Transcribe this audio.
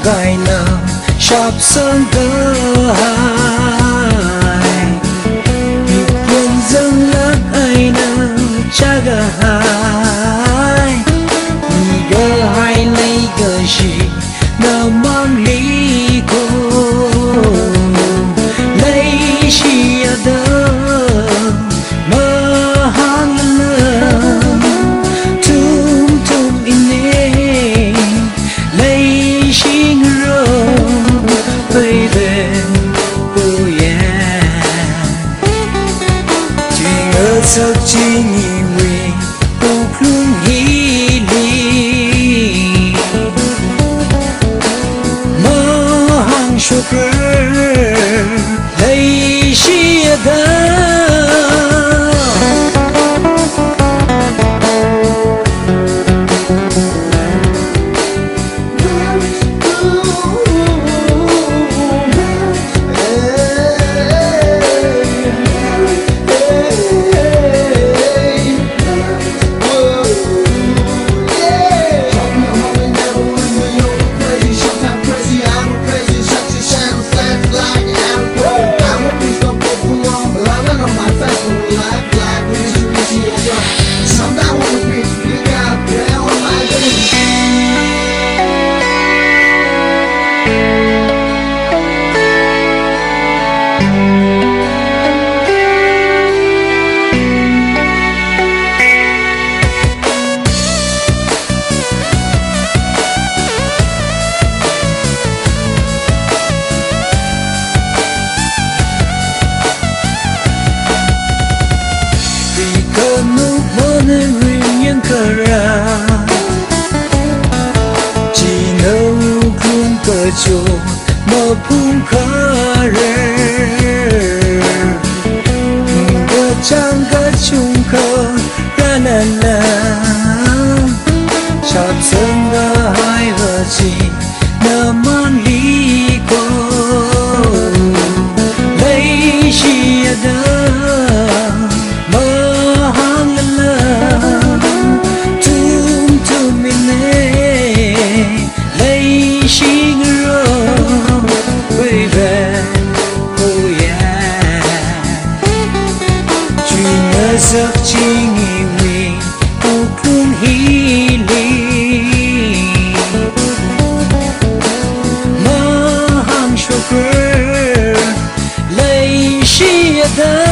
gai nào sắp sơn cơ hai bị quên dâng lắc ai nào cha gà hai mi gơ hai lấy gơ gì nào mang lý cô lấy chi ở đâu mơ hàng lơ tum tum in lấy chi ngờ baby oh yeah chỉ ngỡ sắc chỉ nghĩ mình cô luôn nghĩ đi mơ hàng sugar lấy chi ở đâu chỉ nấu cùng cờ chùa mơ phun khơi gỡ trang gỡ chung khờ ra nàn nàn chợt sương gỡ hai vợ chị nở man lý cô lấy chi ở đâu mơ hàng lần lấy chi ngờ baby oh yeah chỉ ngỡ giấc chỉ nghĩ mình cô cũng hy ly mơ hàng sugar lấy chi ở đâu